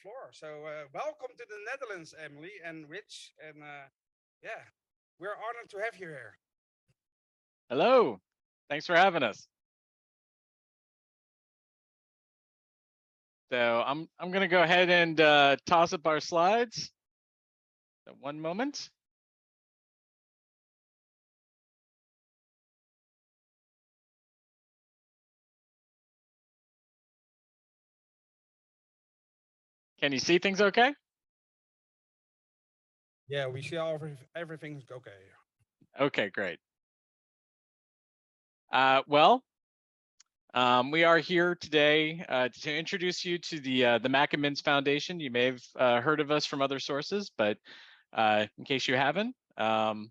floor. So welcome to the Netherlands, Emily and Rich. And yeah, we're honored to have you here. Hello. Thanks for having us. So I'm gonna go ahead and toss up our slides. So one moment. Can you see things okay? Yeah, we see everything's okay. Okay, great. Well, we are here today to introduce you to the Macamins Foundation. You may have heard of us from other sources, but in case you haven't, that's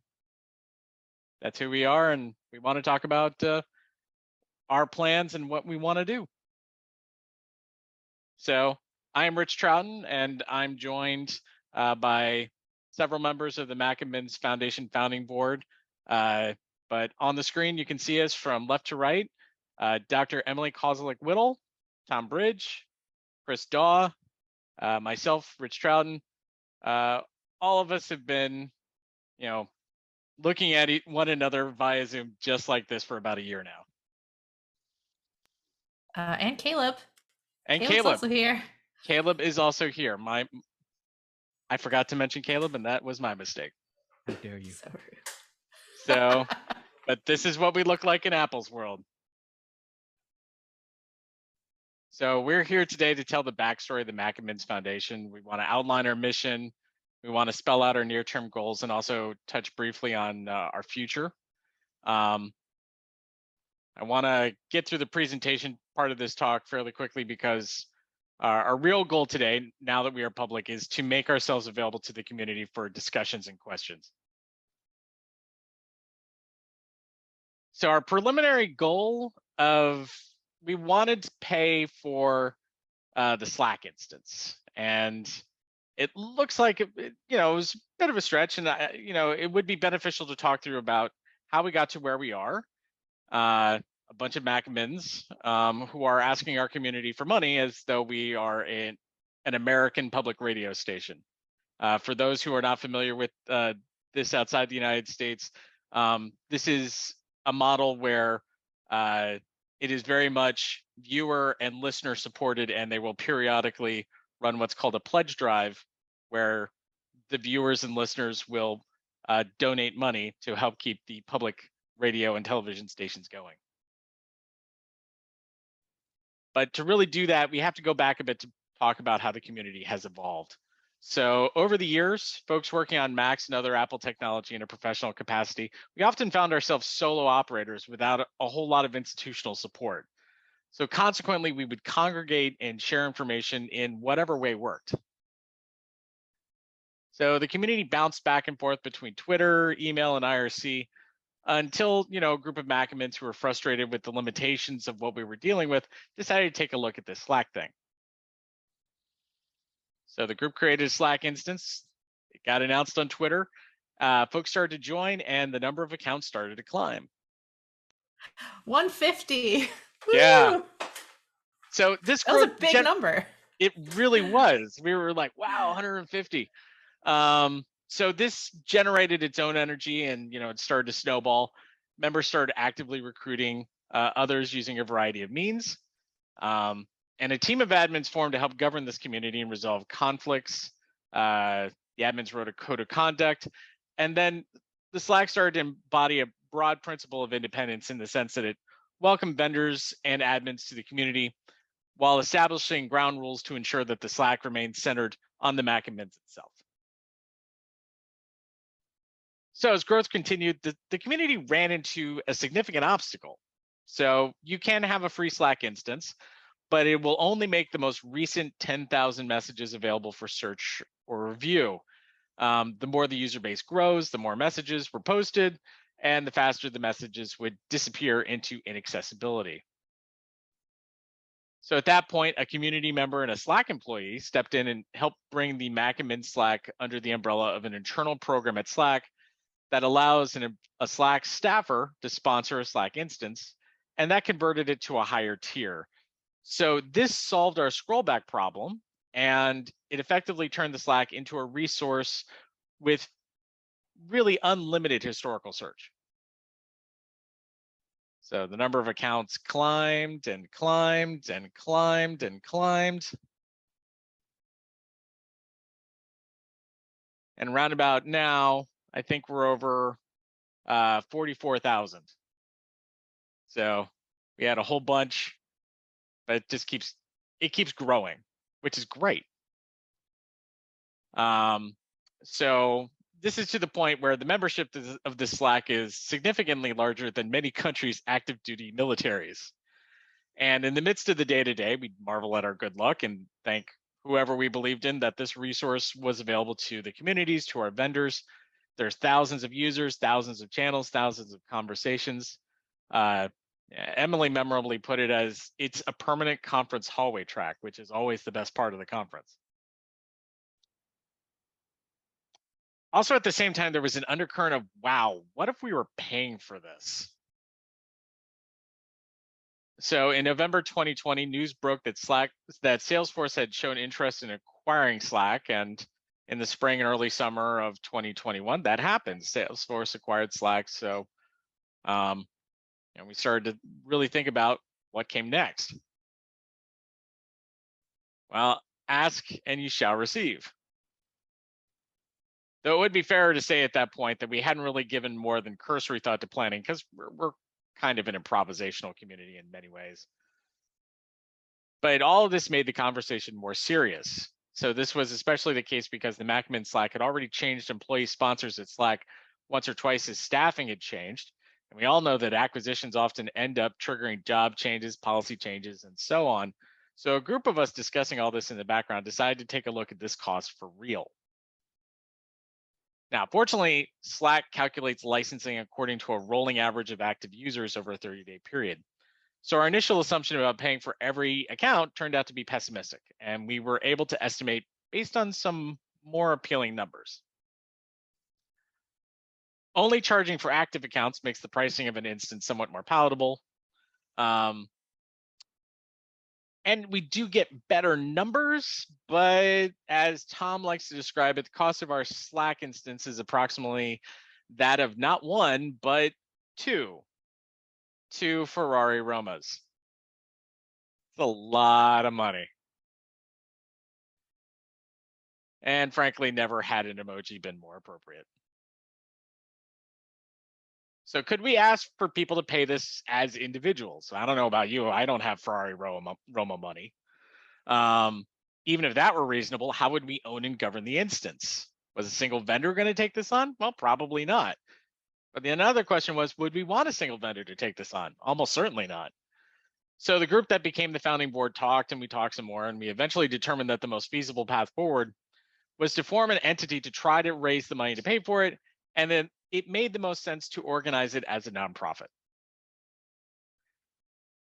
who we are, and we want to talk about our plans and what we want to do. So I am Rich Trouton, and I'm joined by several members of the Macamins Foundation Founding Board. But on the screen, you can see us from left to right. Dr. Emily Kozalik-Whittle, Tom Bridge, Chris Daw, myself, Rich Trouton. All of us have been, looking at one another via Zoom just like this for about a year now. And Caleb. And Caleb's also here. Caleb is also here. I forgot to mention Caleb, and that was my mistake. How dare you? So rude. So, but this is what we look like in Apple's world. So we're here today to tell the backstory of the Macamins Foundation. We want to outline our mission. We want to spell out our near-term goals and also touch briefly on our future. I want to get through the presentation part of this talk fairly quickly because our real goal today, now that we are public, is to make ourselves available to the community for discussions and questions. So our preliminary goal we wanted to pay for the Slack instance, and it looks like it was a bit of a stretch, and it would be beneficial to talk through about how we got to where we are. A bunch of Macamins who are asking our community for money as though we are an American public radio station. For those who are not familiar with this outside the United States, this is a model where it is very much viewer and listener supported, and they will periodically run what's called a pledge drive, where the viewers and listeners will donate money to help keep the public radio and television stations going. But to really do that, we have to go back a bit to talk about how the community has evolved. So over the years, folks working on Macs and other Apple technology in a professional capacity, we often found ourselves solo operators without a whole lot of institutional support. So consequently, we would congregate and share information in whatever way worked. So the community bounced back and forth between Twitter, email, and IRC until a group of Macamins who were frustrated with the limitations of what we were dealing with decided to take a look at this Slack thing. So the group created a Slack instance. It got announced on Twitter. Folks started to join, and the number of accounts started to climb. 150. Yeah. Woo! So this that was a big number. It really was. We were like, wow, 150. So this generated its own energy, and it started to snowball. Members started actively recruiting others using a variety of means. And a team of admins formed to help govern this community and resolve conflicts. The admins wrote a code of conduct. And then the Slack started to embody a broad principle of independence in the sense that it welcomed vendors and admins to the community while establishing ground rules to ensure that the Slack remained centered on the Macamins itself. So as growth continued, the community ran into a significant obstacle. So you can have a free Slack instance, but it will only make the most recent 10,000 messages available for search or review. The more the user base grows, the more messages were posted, and the faster the messages would disappear into inaccessibility. So at that point, a community member and a Slack employee stepped in and helped bring the Macamins Slack under the umbrella of an internal program at Slack that allows a Slack staffer to sponsor a Slack instance, and that converted it to a higher tier. So this solved our scrollback problem and it effectively turned the Slack into a resource with really unlimited historical search. So the number of accounts climbed and climbed and climbed and climbed. And roundabout now, I think we're over 44,000. So we had a whole bunch, but it keeps growing, which is great. So this is to the point where the membership of the Slack is significantly larger than many countries' active duty militaries. And in the midst of the day-to-day, we marvel at our good luck and thank whoever we believed in that this resource was available to the communities, to our vendors. There's thousands of users, thousands of channels, thousands of conversations. Emily memorably put it as, it's a permanent conference hallway track, which is always the best part of the conference. Also, at the same time, there was an undercurrent of, wow, what if we were paying for this? So in November 2020, news broke that Salesforce had shown interest in acquiring Slack, and in the spring and early summer of 2021, that happened. Salesforce acquired Slack, so and we started to really think about what came next. Well, ask and you shall receive. Though it would be fairer to say at that point that we hadn't really given more than cursory thought to planning, because we're kind of an improvisational community in many ways. But all of this made the conversation more serious. So this was especially the case because the Macmin Slack had already changed employee sponsors at Slack once or twice as staffing had changed. And we all know that acquisitions often end up triggering job changes, policy changes, and so on. So a group of us discussing all this in the background decided to take a look at this cost for real. Now, fortunately, Slack calculates licensing according to a rolling average of active users over a 30-day period. So our initial assumption about paying for every account turned out to be pessimistic, and we were able to estimate based on some more appealing numbers. Only charging for active accounts makes the pricing of an instance somewhat more palatable. And we do get better numbers, but as Tom likes to describe it, the cost of our Slack instance is approximately that of not one, but two Ferrari Romas. It's a lot of money. And frankly, never had an emoji been more appropriate. So could we ask for people to pay this as individuals? I don't know about you. I don't have Ferrari Roma money. Even if that were reasonable, how would we own and govern the instance? Was a single vendor going to take this on? Well, probably not. But the another question was, would we want a single vendor to take this on? Almost certainly not. So the group that became the founding board talked, and we talked some more, and we eventually determined that the most feasible path forward was to form an entity to try to raise the money to pay for it, and then it made the most sense to organize it as a nonprofit.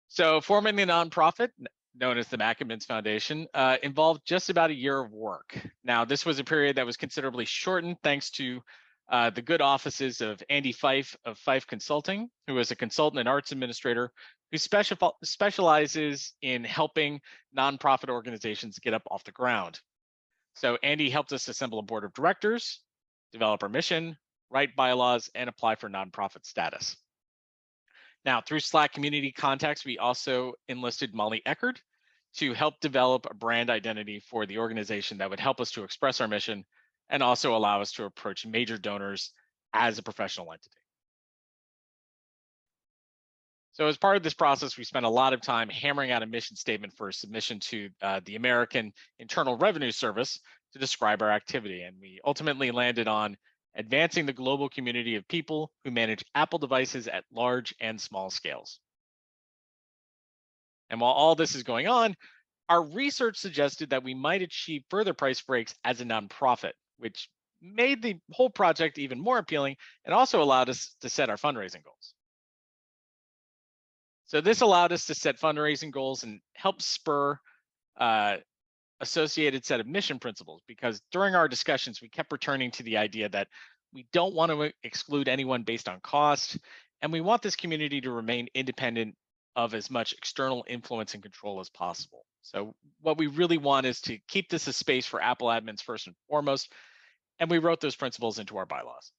So forming the nonprofit, known as the Macmins Foundation, involved just about a year of work. Now, this was a period that was considerably shortened thanks to the good offices of Andy Fife of Fife Consulting, who is a consultant and arts administrator who specializes in helping nonprofit organizations get up off the ground. So Andy helped us assemble a board of directors, develop our mission, write bylaws, and apply for nonprofit status. Now, through Slack community contacts, we also enlisted Molly Eckert to help develop a brand identity for the organization that would help us to express our mission and also allow us to approach major donors as a professional entity. So as part of this process, we spent a lot of time hammering out a mission statement for submission to the American Internal Revenue Service to describe our activity. And we ultimately landed on advancing the global community of people who manage Apple devices at large and small scales. And while all this is going on, our research suggested that we might achieve further price breaks as a nonprofit, which made the whole project even more appealing and also allowed us to set our fundraising goals. So this allowed us to set fundraising goals and help spur associated set of mission principles, because during our discussions, we kept returning to the idea that we don't want to exclude anyone based on cost, and we want this community to remain independent of as much external influence and control as possible. So what we really want is to keep this a space for Apple admins first and foremost, and we wrote those principles into our bylaws.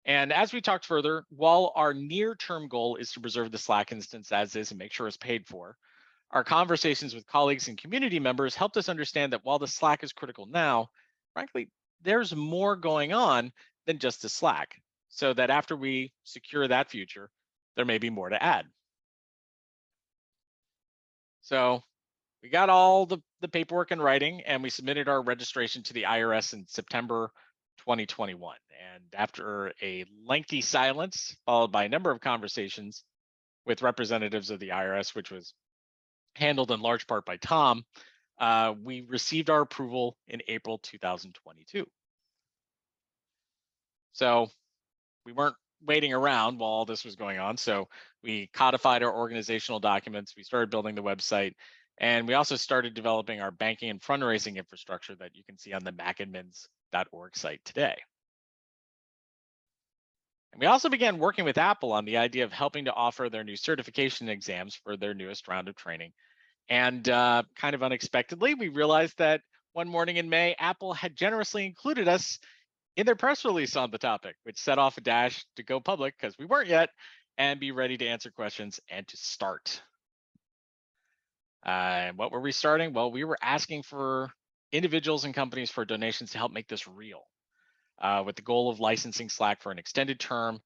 And as we talked further, while our near-term goal is to preserve the Slack instance as is and make sure it's paid for, our conversations with colleagues and community members helped us understand that while the Slack is critical now, frankly, there's more going on than just the Slack, so that after we secure that future, there may be more to add. So we got all the paperwork in writing, and we submitted our registration to the IRS in September 2021. And after a lengthy silence, followed by a number of conversations with representatives of the IRS, which was handled in large part by Tom, we received our approval in April 2022. So we weren't waiting around while all this was going on. So we codified our organizational documents, we started building the website, and we also started developing our banking and fundraising infrastructure that you can see on the macadmins.org site today. And we also began working with Apple on the idea of helping to offer their new certification exams for their newest round of training. And kind of unexpectedly, we realized that one morning in May, Apple had generously included us in their press release on the topic, which set off a dash to go public because we weren't yet, and be ready to answer questions and to start. What were we starting? Well, we were asking for individuals and companies for donations to help make this real, with the goal of licensing Slack for an extended term,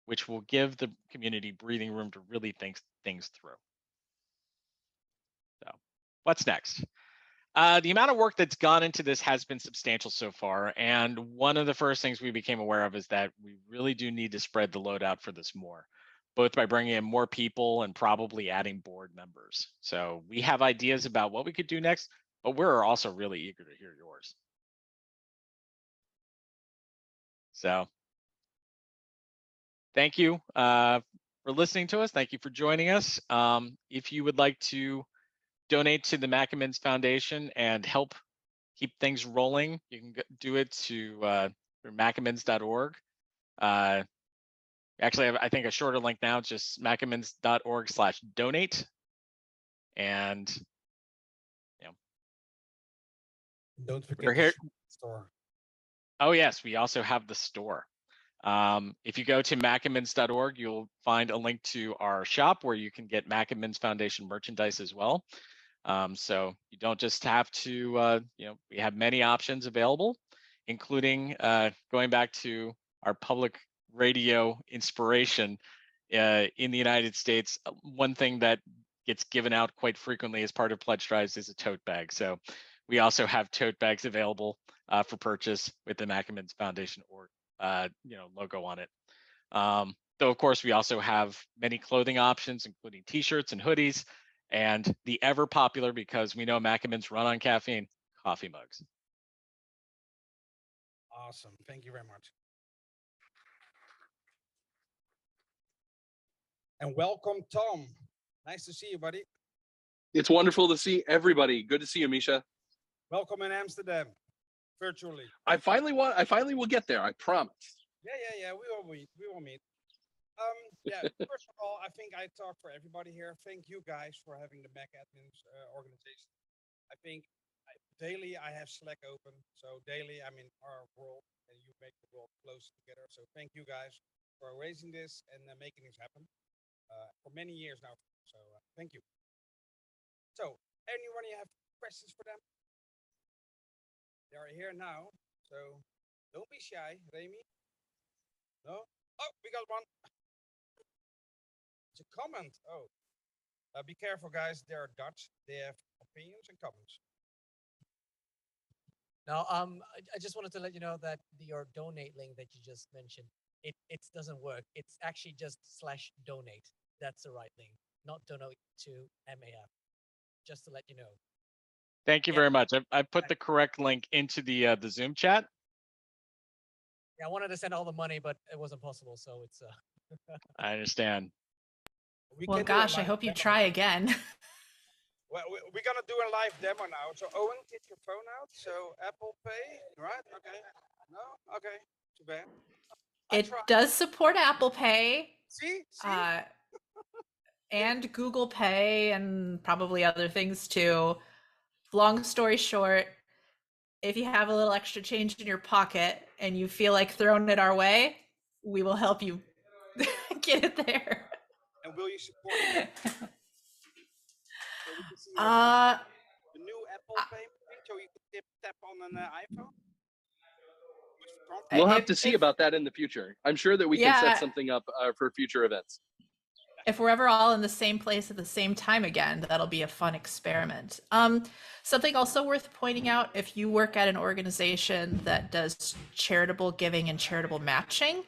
which will give the community breathing room to really think things through. So what's next? The amount of work that's gone into this has been substantial so far. And one of the first things we became aware of is that we really do need to spread the load out for this more, both by bringing in more people and probably adding board members. So we have ideas about what we could do next, but we're also really eager to hear yours. So thank you for listening to us. Thank you for joining us. If you would like to donate to the MacAdmins Foundation and help keep things rolling, you can do it to macadmins.org. Actually, I think a shorter link now, just macadmins.org/donate. And Don't forget we're here. the store. Oh yes, we also have the store. If you go to macadmins.org, you'll find a link to our shop where you can get MacAdmins Foundation merchandise as well. So you don't just have to, we have many options available, including going back to our public radio inspiration in the United States. One thing that gets given out quite frequently as part of pledge drives is a tote bag. So we also have tote bags available for purchase with the MacAdmins Foundation or logo on it. Though of course we also have many clothing options, including t-shirts and hoodies, and the ever popular, because we know MacAdmins run on caffeine, coffee mugs. Awesome. Thank you very much. And welcome, Tom. Nice to see you, buddy. It's wonderful to see everybody. Good to see you, Misha. Welcome in Amsterdam, virtually. I finally will get there. I promise. Yeah. We will meet. First of all, I think I talk for everybody here. Thank you guys for having the MacAdmins organization. I think daily I have Slack open, so daily I'm in our world, and you make the world close together. So thank you guys for raising this and making this happen for many years now. So thank you. So anyone you have questions for them? They are here now, so don't be shy, Remy. No? Oh, we got one. It's a comment. Oh, be careful, guys. They are Dutch. They have opinions and comments. Now, I just wanted to let you know that your donate link that you just mentioned, it doesn't work. It's actually just /donate. That's the right link, not donate to MAF. Just to let you know. Thank you very much. I put the correct link into the Zoom chat. Yeah, I wanted to send all the money, but it wasn't possible. So it's. I understand. Well, gosh, I hope you try again. Well, we're gonna do a live demo now. So Owen, get your phone out. So Apple Pay, right? Okay. No. Okay. Too bad. It does support Apple Pay. See? and Google Pay and probably other things too. Long story short, if you have a little extra change in your pocket and you feel like throwing it our way, we will help you get it there. And will you support it? So we can see the new Apple Pay, so you can tap on an iPhone. We'll have to see about that in the future. I'm sure that we can set something up for future events. If we're ever all in the same place at the same time again, that'll be a fun experiment. Something also worth pointing out, if you work at an organization that does charitable giving and charitable matching,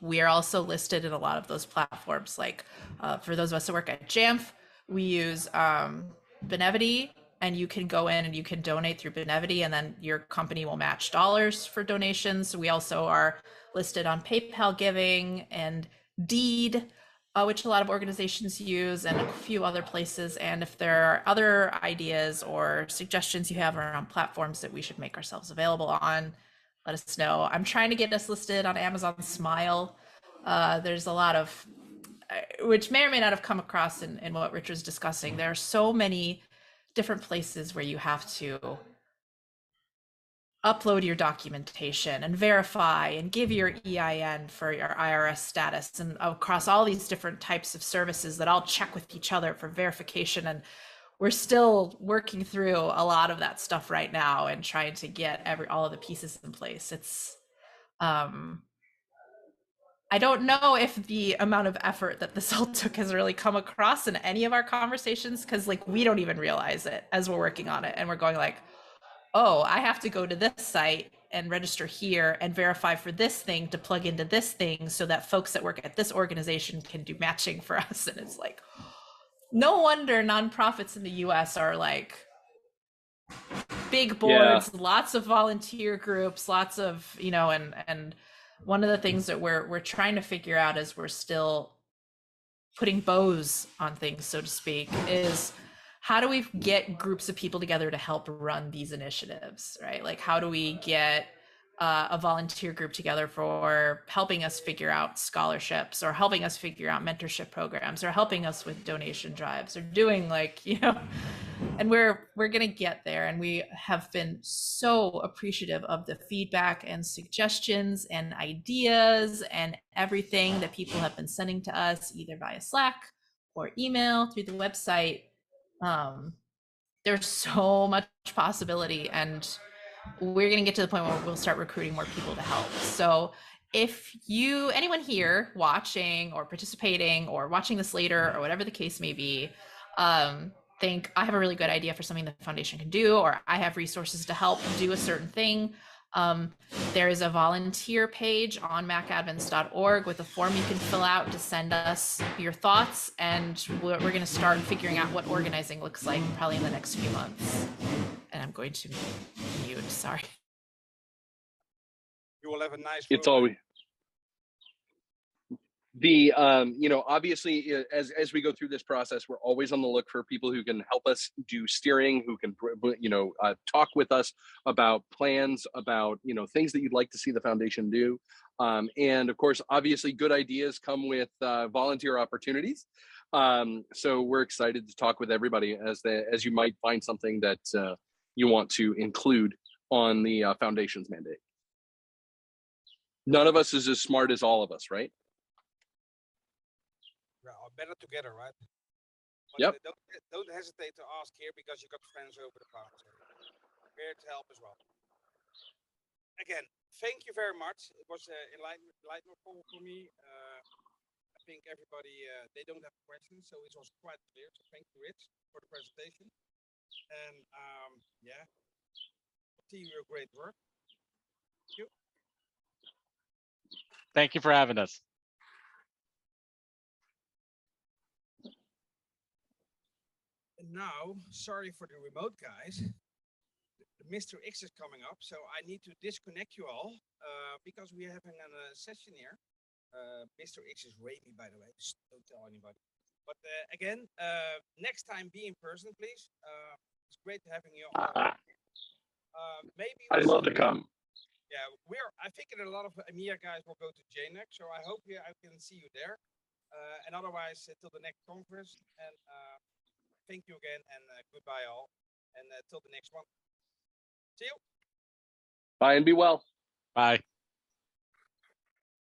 we are also listed in a lot of those platforms. Like for those of us that work at Jamf, we use Benevity, and you can go in and you can donate through Benevity, and then your company will match dollars for donations. We also are listed on PayPal Giving and Deed, which a lot of organizations use, and a few other places. And if there are other ideas or suggestions you have around platforms that we should make ourselves available on, let us know. I'm trying to get us listed on Amazon Smile. There's a lot of, which may or may not have come across in what Richard's discussing. There are so many different places where you have to upload your documentation and verify and give your EIN for your IRS status, and across all these different types of services that all check with each other for verification. And we're still working through a lot of that stuff right now and trying to get all of the pieces in place. It's I don't know if the amount of effort that this all took has really come across in any of our conversations, because like we don't even realize it as we're working on it, and we're going like, oh, I have to go to this site and register here and verify for this thing to plug into this thing so that folks that work at this organization can do matching for us. And it's like, no wonder nonprofits in the US are like big boards, lots of volunteer groups, lots of, you know, and one of the things that we're trying to figure out as we're still putting bows on things, so to speak, is how do we get groups of people together to help run these initiatives, right? Like, how do we get a volunteer group together for helping us figure out scholarships, or helping us figure out mentorship programs, or helping us with donation drives, or doing like, you know, and we're going to get there. And we have been so appreciative of the feedback and suggestions and ideas and everything that people have been sending to us, either via Slack or email through the website. There's so much possibility, and we're going to get to the point where we'll start recruiting more people to help. So if anyone here watching or participating or watching this later or whatever the case may be, think I have a really good idea for something the foundation can do, or I have resources to help do a certain thing, there is a volunteer page on macadmins.org with a form you can fill out to send us your thoughts, and we're going to start figuring out what organizing looks like probably in the next few months. And I'm going to mute, sorry. You will have a nice. It's always the you know, obviously as we go through this process, we're always on the look for people who can help us do steering, who can, you know, talk with us about plans, about, you know, things that you'd like to see the foundation do, and of course, obviously, good ideas come with volunteer opportunities. So we're excited to talk with everybody as you might find something that you want to include on the foundation's mandate. None of us is as smart as all of us, right? Well, better together, right? But yep. Don't hesitate to ask here, because you got friends over the pond. So here to help as well. Again, thank you very much. It was enlightening for me. I think everybody, they don't have questions, so it was quite clear. So thank you, Rich, for the presentation. And yeah, continue your great work. Thank you. Thank you for having us. And now, sorry for the remote guys. Mr. X is coming up, so I need to disconnect you all because we're having a session here. Mr. X is rapey, by the way. Just don't tell anybody. But again, next time be in person, please. It's great having you all. Maybe I'd love to come. Yeah, I think a lot of EMEA guys will go to JNEC, so I hope I can see you there. And otherwise, till the next conference. And thank you again, and goodbye all. And till the next one. See you. Bye and be well. Bye.